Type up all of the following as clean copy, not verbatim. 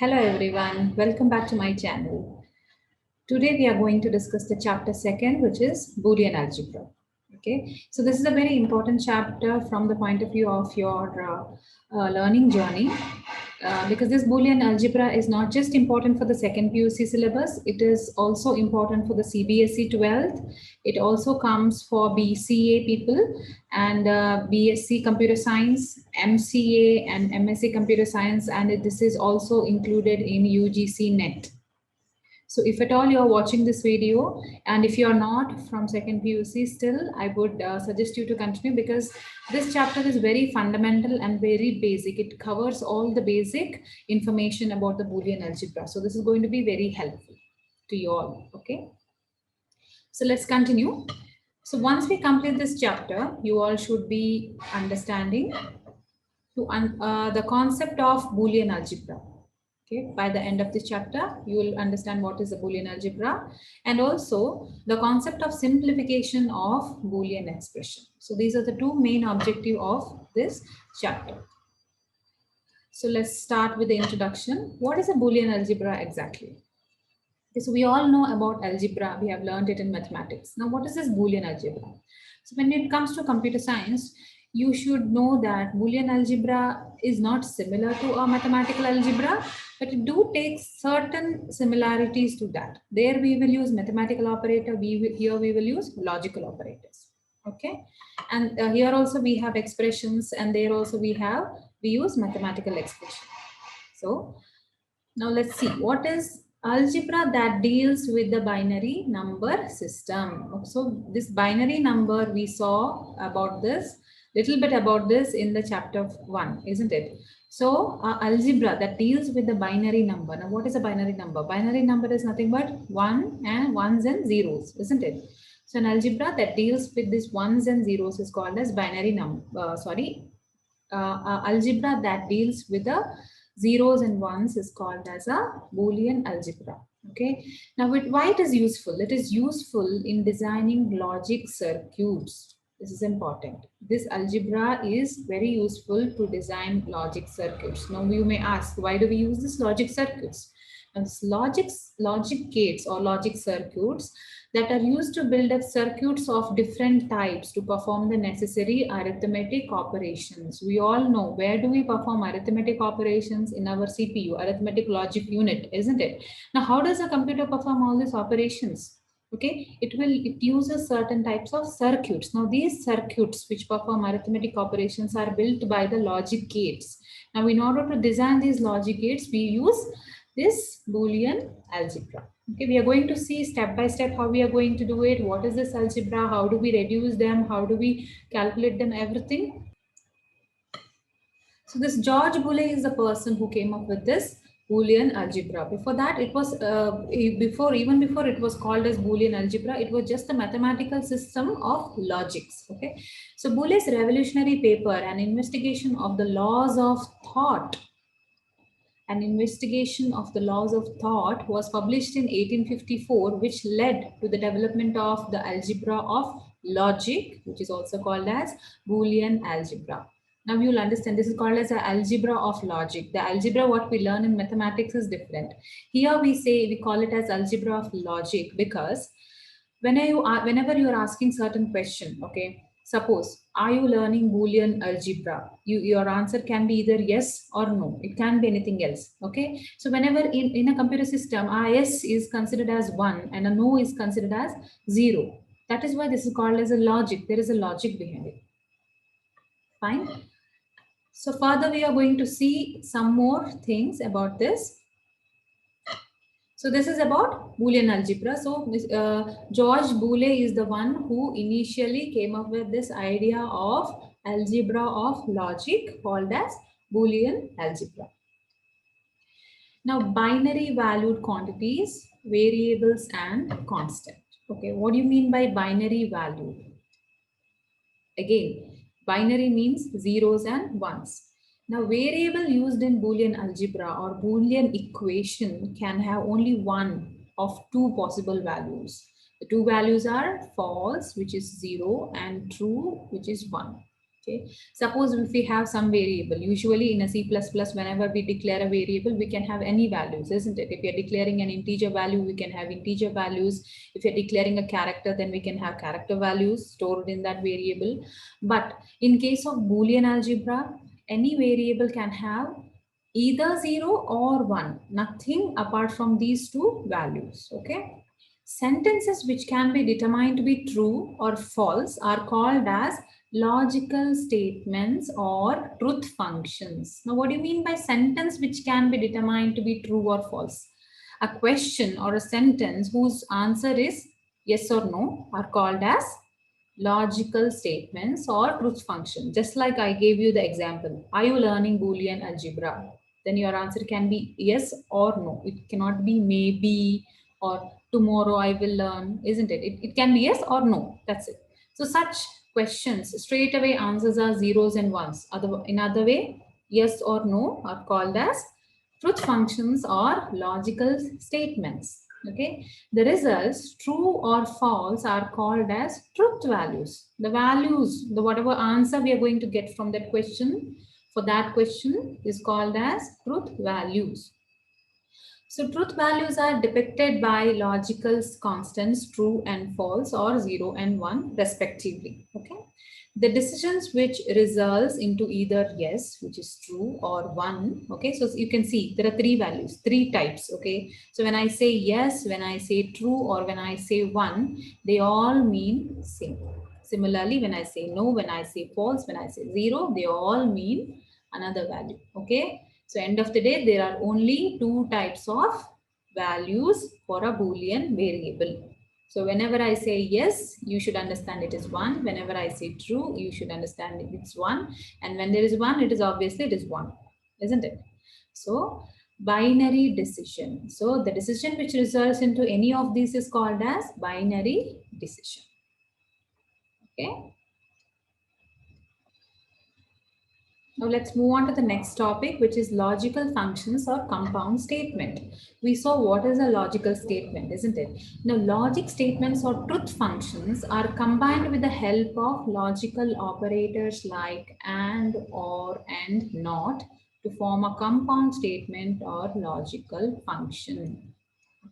Hello everyone, welcome back to my channel. Today we are going to discuss the chapter second, which is Boolean algebra. Okay, so this is a very important chapter from the point of view of your learning journey, because this Boolean algebra is not just important for the second PUC syllabus, it is also important for the CBSE 12th. It also comes for BCA people and BSc Computer Science, MCA and MSc Computer Science, and this is also included in UGC NET. So if at all you're watching this video and if you're not from second PUC still, I would suggest you to continue because this chapter is very fundamental and very basic. It covers all the basic information about the Boolean algebra. So this is going to be very helpful to you all. Okay. So let's continue. So once we complete this chapter, you all should be understanding the concept of Boolean algebra. Okay, by the end of this chapter, you will understand what is the Boolean algebra and also the concept of simplification of Boolean expression. So these are the two main objectives of this chapter. So let's start with the introduction. What is a Boolean algebra exactly? Okay, so we all know about algebra. We have learned it in mathematics. Now, what is this Boolean algebra? So when it comes to computer science, you should know that Boolean algebra is not similar to a mathematical algebra, but it do take certain similarities to that. There we will use mathematical operator, here we will use logical operators. Okay, and here also we have expressions, and there also we use mathematical expression. So now let's see what is algebra that deals with the binary number system. So this binary number, we saw about this little bit about this in the chapter 1, isn't it? So algebra that deals with the binary number. Now what is a binary number? Binary number is nothing but ones and zeros, isn't it? So an algebra that deals with these ones and zeros is called as binary number. Algebra that deals with the zeros and ones is called as a Boolean algebra. Okay. Now, why it is useful? It is useful in designing logic circuits. This is important. This algebra is very useful to design logic circuits. Now, you may ask, why do we use this logic circuits? Now, this logic gates or logic circuits that are used to build up circuits of different types to perform the necessary arithmetic operations. We all know where do we perform arithmetic operations in our CPU, arithmetic logic unit, isn't it? Now, how does a computer perform all these operations? Okay, it uses certain types of circuits. Now, these circuits which perform arithmetic operations are built by the logic gates. Now, in order to design these logic gates, we use this Boolean algebra. Okay, we are going to see step by step how we are going to do it. What is this algebra? How do we reduce them? How do we calculate them? Everything. So this George Boole is the person who came up with this Boolean algebra. Before that, it was even before it was called as Boolean algebra, it was just a mathematical system of logics. Okay, so Boole's revolutionary paper, An Investigation of the Laws of Thought. An Investigation of the Laws of Thought was published in 1854, which led to the development of the algebra of logic, which is also called as Boolean algebra. Now you'll understand this is called as an algebra of logic. The algebra what we learn in mathematics is different. Here we call it as algebra of logic because whenever you are asking certain question, okay, suppose, are you learning Boolean algebra? Your answer can be either yes or no. It can be anything else. Okay. So whenever in a computer system, a yes is considered as 1 and a no is considered as 0. That is why this is called as a logic. There is a logic behind it. Fine. So further, we are going to see some more things about this. So this is about Boolean algebra. So George Boole is the one who initially came up with this idea of algebra of logic called as Boolean algebra. Now, binary valued quantities, variables and constant. Okay, what do you mean by binary value? Again, binary means zeros and ones. Now, variable used in Boolean algebra or Boolean equation can have only one of two possible values. The two values are false, which is 0, and true, which is 1. Okay, suppose if we have some variable, usually in a C++, whenever we declare a variable, we can have any values, isn't it? If you're declaring an integer value, we can have integer values. If you're declaring a character, then we can have character values stored in that variable. But in case of Boolean algebra, any variable can have either 0 or 1, nothing apart from these two values, okay? Sentences which can be determined to be true or false are called as logical statements or truth functions. Now, what do you mean by sentence which can be determined to be true or false? A question or a sentence whose answer is yes or no are called as logical statements or truth function. Just like I gave you the example, are you learning Boolean algebra? Then your answer can be yes or no. It cannot be maybe or tomorrow I will learn, isn't it? It can be yes or no. That's it. So such questions, straight away answers are zeros and ones. In other way, yes or no are called as truth functions or logical statements. Okay. The results, true or false, are called as truth values. The values, the whatever answer we are going to get from that question, for that question is called as truth values. So truth values are depicted by logical constants true and false or 0 and 1 respectively. Okay. The decisions which results into either yes, which is true, or 1. Okay. So you can see there are three values, three types. Okay. So when I say yes, when I say true, or when I say 1, they all mean same. Similarly, when I say no, when I say false, when I say 0, they all mean another value. Okay. So end of the day, there are only two types of values for a Boolean variable. So whenever I say yes, you should understand it is 1. Whenever I say true, you should understand it's 1. And when there is 1, it is obviously it is 1, isn't it? So binary decision. So the decision which results into any of these is called as binary decision. Okay. Now let's move on to the next topic, which is logical functions or compound statement. We saw what is a logical statement, isn't it? Now logic statements or truth functions are combined with the help of logical operators like and, or, and, not to form a compound statement or logical function.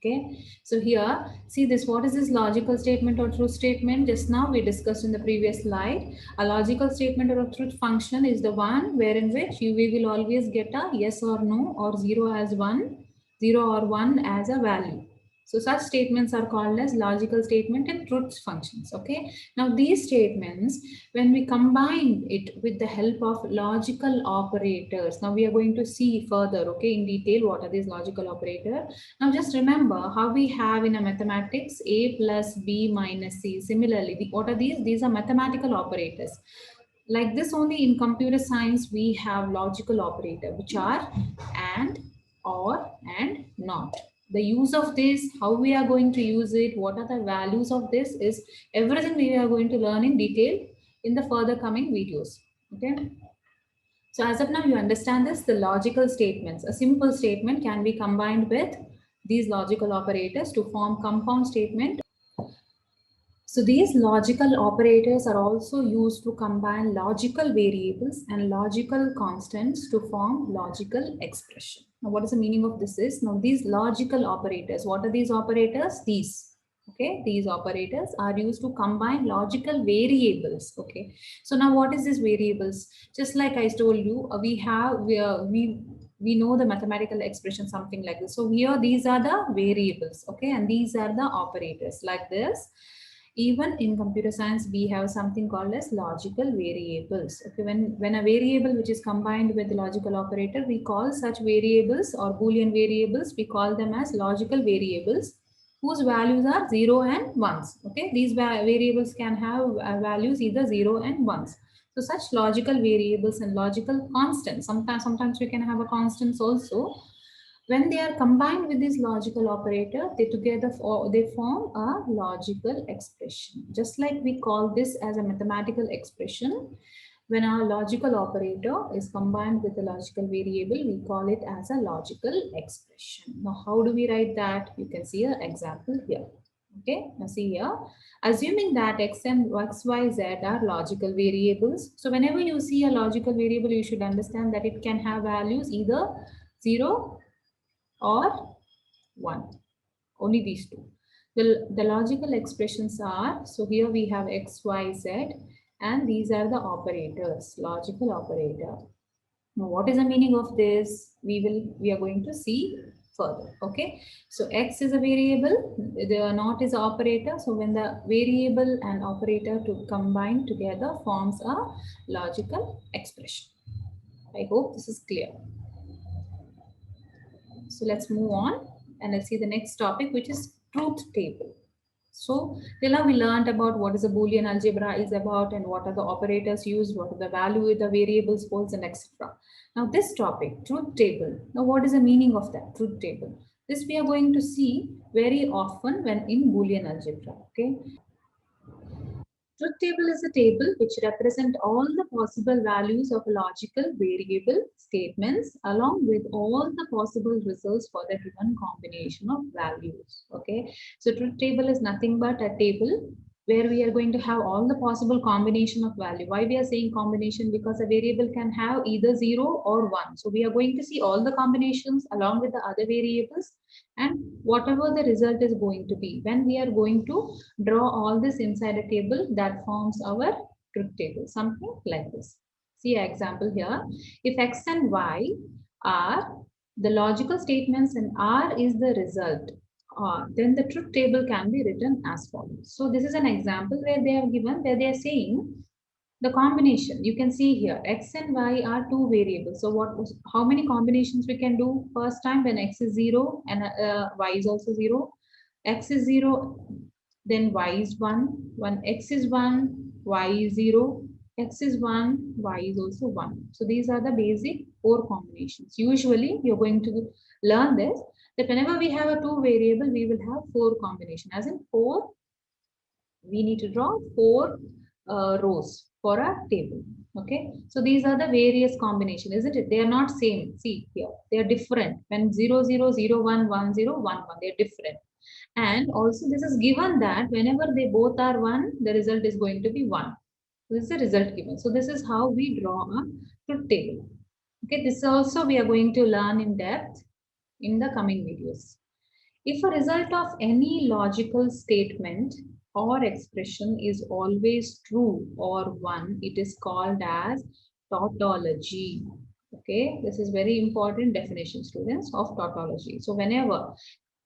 Okay, so here, see this, what is this logical statement or truth statement? Just now we discussed in the previous slide. A logical statement or a truth function is the one wherein which we will always get a yes or no or 0 as 1, 0 or 1 as a value. So such statements are called as logical statement and truth functions. Okay, now these statements, when we combine it with the help of logical operators, now we are going to see further, okay, in detail what are these logical operators. Now just remember how we have in a mathematics a plus b minus c. Similarly, what are these? These are mathematical operators. Like this only in computer science we have logical operator which are and, or, and, not. The use of this, how we are going to use it, what are the values of this is everything we are going to learn in detail in the further coming videos. Okay. So as of now, you understand this, the logical statements. A simple statement can be combined with these logical operators to form compound statement. So these logical operators are also used to combine logical variables and logical constants to form logical expression. Now what is the meaning of this is, now these logical operators, what are these operators? These, okay, these operators are used to combine logical variables. Okay, so now what is these variables? Just like I told you, we know the mathematical expression, something like this. So here these are the variables, okay, and these are the operators like this. Even in computer science, we have something called as logical variables. Okay, when a variable which is combined with the logical operator, we call such variables or Boolean variables, we call them as logical variables whose values are 0 and 1s. Okay, these variables can have values either 0 and 1s. So such logical variables and logical constants, sometimes we can have a constants also. When they are combined with this logical operator, they form a logical expression. Just like we call this as a mathematical expression, when our logical operator is combined with a logical variable, we call it as a logical expression. Now, how do we write that? You can see an example here. Okay, now see here, assuming that x and x, y, z are logical variables. So whenever you see a logical variable, you should understand that it can have values either 0 or 1. Only these two. The logical expressions are, so here we have x, y, z, and these are the operators, logical operator. Now, what is the meaning of this? We are going to see further. Okay. So x is a variable, the not is an operator. So when the variable and operator to combine together forms a logical expression. I hope this is clear. So let's move on and let's see the next topic, which is truth table. So till now we learned about what is a Boolean algebra is about and what are the operators used, what are the value of the variables, poles, and etc. Now this topic, truth table. Now what is the meaning of that truth table? This we are going to see very often when in Boolean algebra. Okay. Truth table is a table which represents all the possible values of logical variable statements along with all the possible results for the given combination of values. Okay, so truth table is nothing but a table where we are going to have all the possible combination of value. Why we are saying combination? Because a variable can have either 0 or 1. So we are going to see all the combinations along with the other variables and whatever the result is going to be. When we are going to draw all this inside a table, that forms our truth table, something like this. See an example here. If x and y are the logical statements and r is the result, then the truth table can be written as follows. So this is an example where they have given, where they are saying the combination. You can see here x and y are two variables. So how many combinations we can do? First time when x is 0 and y is also 0. X is 0, then y is 1. When x is 1, y is 0. X is 1, y is also 1. So these are the basic four combinations. Usually you're going to learn this, that whenever we have a two variable, we will have four combination. As in four, we need to draw four rows for a table. Okay, so these are the various combination, isn't it? They are not same. See here, they are different. When 0 0 0 1 1 0 1 1, they are different. And also this is given that whenever they both are 1, the result is going to be 1. This is the result given. So this is how we draw a truth table. Okay, this also we are going to learn in depth in the coming videos. If a result of any logical statement or expression is always true or 1, it is called as tautology. Okay, this is very important definition, students, of tautology. So whenever,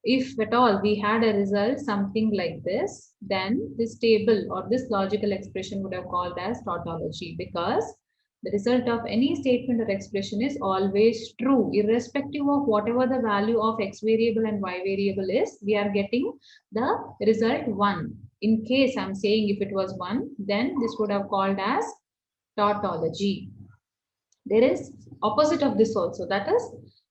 if at all we had a result something like this, then this table or this logical expression would have called as tautology, because the result of any statement or expression is always true, irrespective of whatever the value of x variable and y variable is, we are getting the result 1. In case I'm saying if it was 1, then this would have called as tautology. There is opposite of this also, that is,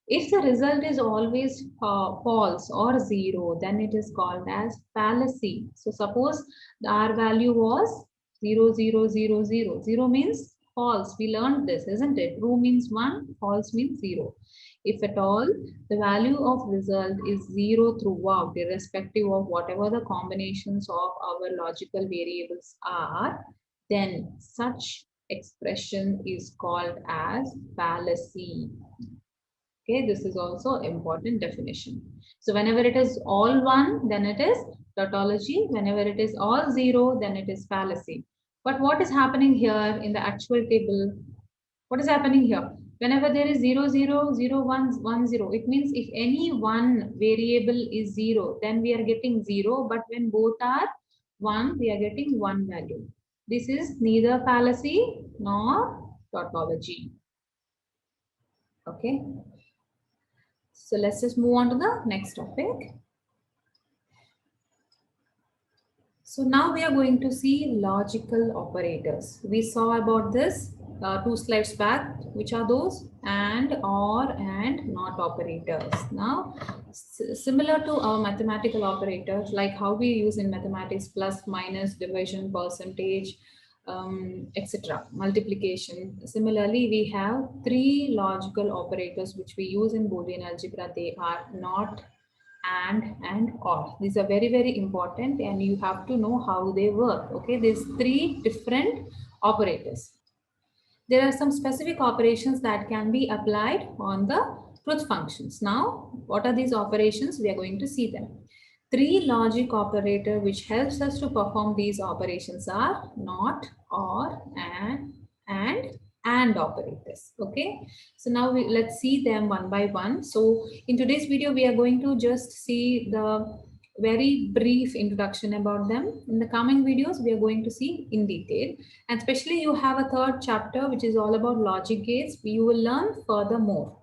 if the result is always false or 0, then it is called as fallacy. So suppose the R value was 0 0 0 0. 0 means false. We learned this, isn't it? True means 1, false means 0. If at all the value of result is 0 throughout, irrespective of whatever the combinations of our logical variables are, then such expression is called as fallacy. Okay, this is also important definition. So whenever it is all 1, then it is tautology. Whenever it is all 0, then it is fallacy. But what is happening here in the actual table? What is happening here? Whenever there is 0 0 0 1 1 0, it means if any one variable is 0, then we are getting 0. But when both are 1, we are getting 1 value. This is neither fallacy nor tautology. Okay. So let's just move on to the next topic. So now we are going to see logical operators. We saw about this 2 slides back. Which are those? And, or, and, not operators. Now, similar to our mathematical operators, like how we use in mathematics, plus, minus, division, percentage, etc., multiplication. Similarly, we have 3 logical operators which we use in Boolean algebra. They are not, and or. These are very, very important and you have to know how they work. Okay, there's three different operators. There are some specific operations that can be applied on the truth functions. Now, what are these operations? We are going to see them. Three logic operator which helps us to perform these operations are not, or, and operators. Okay, so now let's see them one by one. So in today's video we are going to just see the very brief introduction about them. In the coming videos we are going to see in detail, and especially you have a third chapter which is all about logic gates. You will learn furthermore.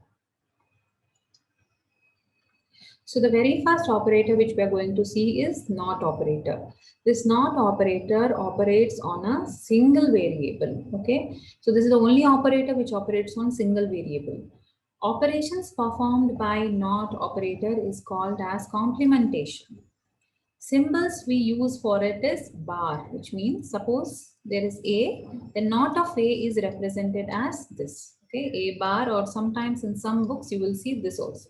So the very first operator which we are going to see is not operator. This not operator operates on a single variable. Okay, so this is the only operator which operates on single variable. Operations performed by not operator is called as complementation. Symbols we use for it is bar, which means suppose there is A, then not of A is represented as this. Okay, A bar, or sometimes in some books you will see this also.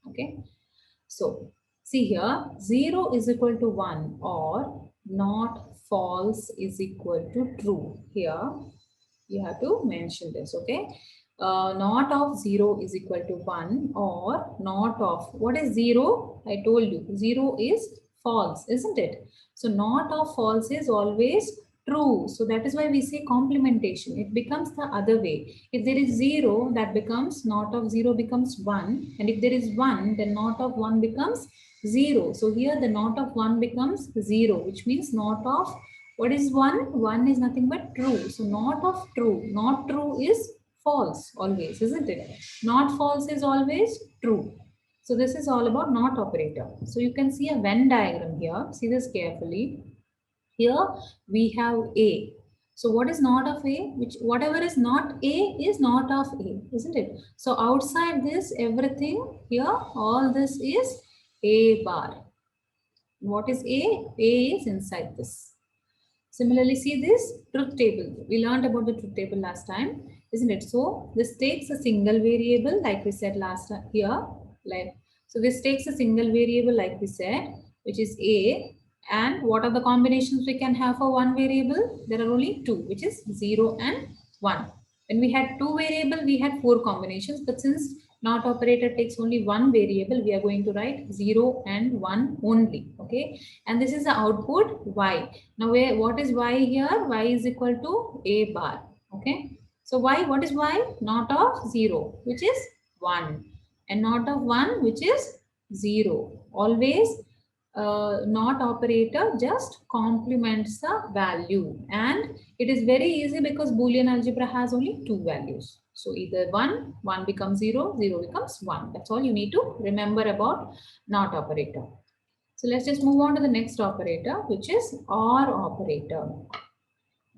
Okay, so see here, 0 is equal to 1 or not false is equal to true. Here you have to mention this. Okay, not of 0 is equal to 1 or not of, what is 0? I told you 0 is false, isn't it? So not of false is always true. So that is why we say complementation. It becomes the other way. If there is 0, that becomes not of 0 becomes 1. And if there is 1, then not of 1 becomes 0. So here the not of 1 becomes 0, which means not of, what is 1? 1 is nothing but true. So not of true. Not true is false always, isn't it? Not false is always true. So this is all about not operator. So you can see a Venn diagram here. See this carefully. Here we have A. So what is not of A? Which whatever is not A is not of A, isn't it? So outside this, everything here, all this is A bar. What is A? A is inside this. Similarly, see this truth table. We learned about the truth table last time, isn't it? So this takes a single variable, like we said last time here. So this takes a single variable, like we said, which is A. And what are the combinations we can have for one variable? There are only two, which is 0 and 1. When we had two variable, we had four combinations. But since not operator takes only one variable, we are going to write 0 and 1 only. Okay, and this is the output Y. Now what is Y here? Y is equal to A bar. Okay, so Y, what is Y? Not of 0, which is 1, and not of 1, which is 0. Always not operator just complements the value, and it is very easy because Boolean algebra has only two values. So either 1 becomes 0, 0 becomes 1. That's all you need to remember about not operator. So let's just move on to the next operator, which is OR operator.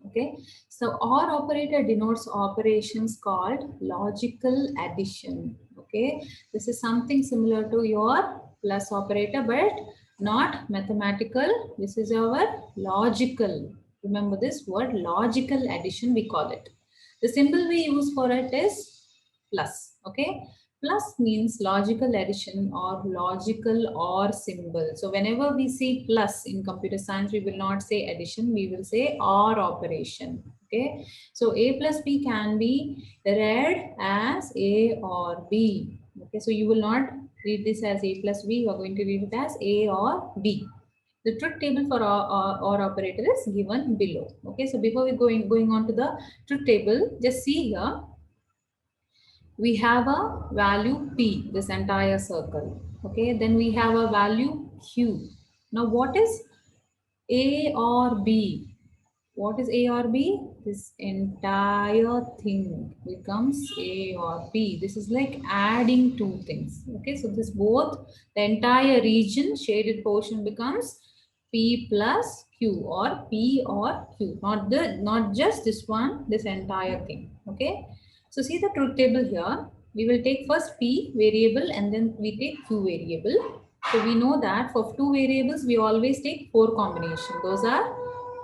Okay, so OR operator denotes operations called logical addition. Okay, this is something similar to your plus operator, but not mathematical. This is our logical. Remember this word, logical addition, we call it. The symbol we use for it is plus. Okay, plus means logical addition or logical OR symbol. So whenever we see plus in computer science, we will not say addition, we will say OR operation. Okay, so A plus B can be read as A or B. Okay, so you will not read this as A plus B, you are going to read it as A or B. The truth table for OR operator is given below. Okay, so before we going on to the truth table, just see here. We have a value P, this entire circle. Okay, then we have a value Q. Now what is A or B? What is A or B? This entire thing becomes A or B. This is like adding two things. Okay, so this both, the entire region, shaded portion becomes P plus Q, or P or Q. Not just this one, this entire thing. Okay. So see the truth table here. We will take first P variable and then we take Q variable. So we know that for two variables, we always take four combinations. Those are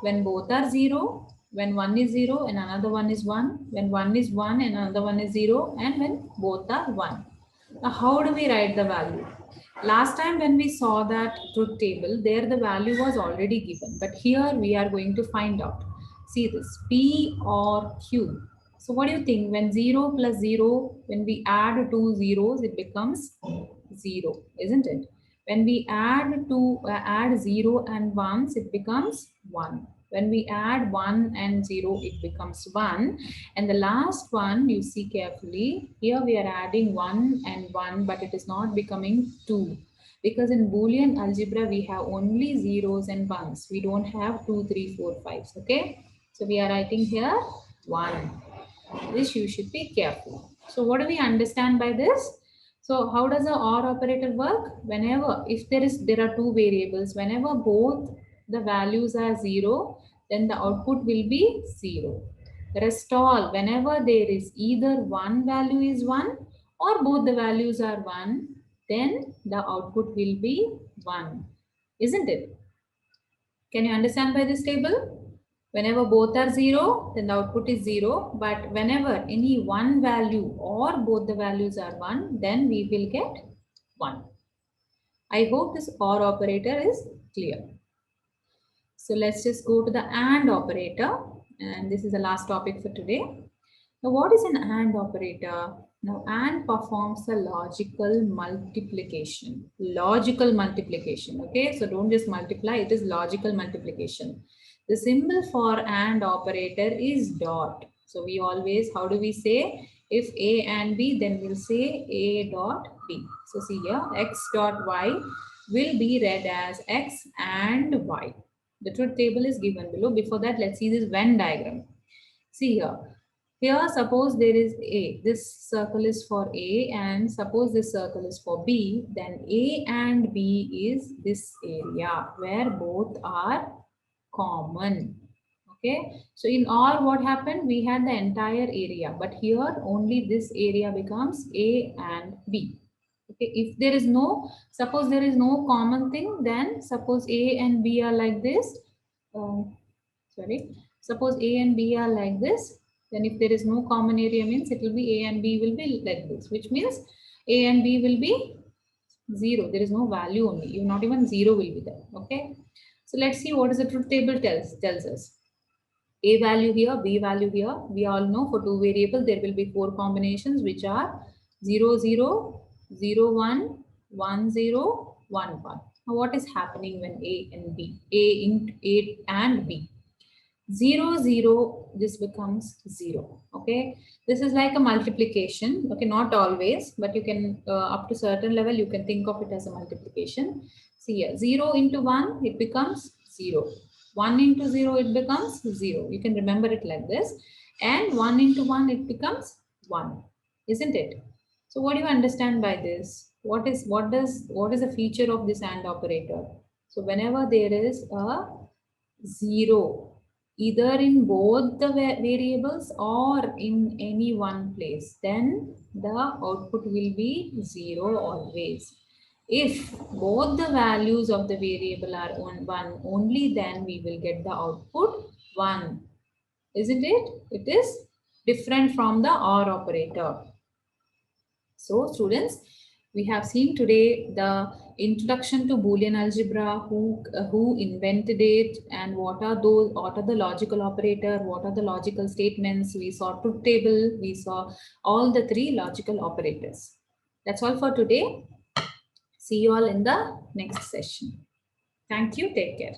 when both are 0, when one is 0 and another one is 1, when one is 1 and another one is 0, and when both are 1. Now, how do we write the value? Last time when we saw that truth table, there the value was already given. But here we are going to find out. See this, P or Q. So what do you think? When 0 plus 0, when we add two zeros, it becomes 0, isn't it? When we add 0 and 1s, it becomes 1. When we add 1 and 0, it becomes 1. And the last one, you see carefully, here we are adding 1 and 1, but it is not becoming 2. Because in Boolean algebra, we have only zeros and ones. We don't have 2, 3, 4, 5s. Okay. So we are writing here 1. This you should be careful. So what do we understand by this? So how does the OR operator work? Whenever, if there are two variables, whenever both the values are 0, then the output will be 0. Rest all, whenever there is either one value is 1 or both the values are 1, then the output will be 1. Isn't it? Can you understand by this table? Whenever both are 0, then the output is 0. But whenever any one value or both the values are 1, then we will get 1. I hope this OR operator is clear. So let's just go to the AND operator. And this is the last topic for today. Now, what is an AND operator? Now, AND performs a logical multiplication. Logical multiplication, okay? So don't just multiply, it is logical multiplication. The symbol for AND operator is dot. So we always, how do we say? If A and B, then we'll say A dot B. So see here, X dot Y will be read as X and Y. The truth table is given below. Before that, let's see this Venn diagram. See here. Here, suppose there is A. This circle is for A, and suppose this circle is for B. Then A and B is this area where both are common. Okay. So in OR, what happened? We had the entire area, but here only this area becomes A and B. Okay. If there is no, suppose there is no common thing, then suppose A and B are like this. Suppose A and B are like this. Then if there is no common area, means it will be A and B will be like this, which means A and B will be 0. There is no value only. You not even 0 will be there. Okay. So let's see what is the truth table tells us. A value here, B value here. We all know for two variables there will be 4 combinations, which are 0, 0, 0, 1, 1, 0, 1, 1. Now what is happening when A and B? A and B. 0, 0, this becomes 0. Okay. This is like a multiplication. Okay. Not always, but you can, up to certain level, you can think of it as a multiplication. See here, 0 into 1, it becomes 0. 1 into 0, it becomes 0. You can remember it like this. And 1 into 1, it becomes 1. Isn't it? So what do you understand by this? What is the feature of this AND operator? So whenever there is a 0, either in both the variables or in any one place, then the output will be 0 always. If both the values of the variable are 1 only, then we will get the output 1. Isn't it? It is different from the OR operator. So students, we have seen today the introduction to Boolean algebra, who invented it, and what are the logical operator, what are the logical statements. We saw truth table, we saw all the 3 logical operators. That's all for today. See you all in the next session. Thank you. Take care.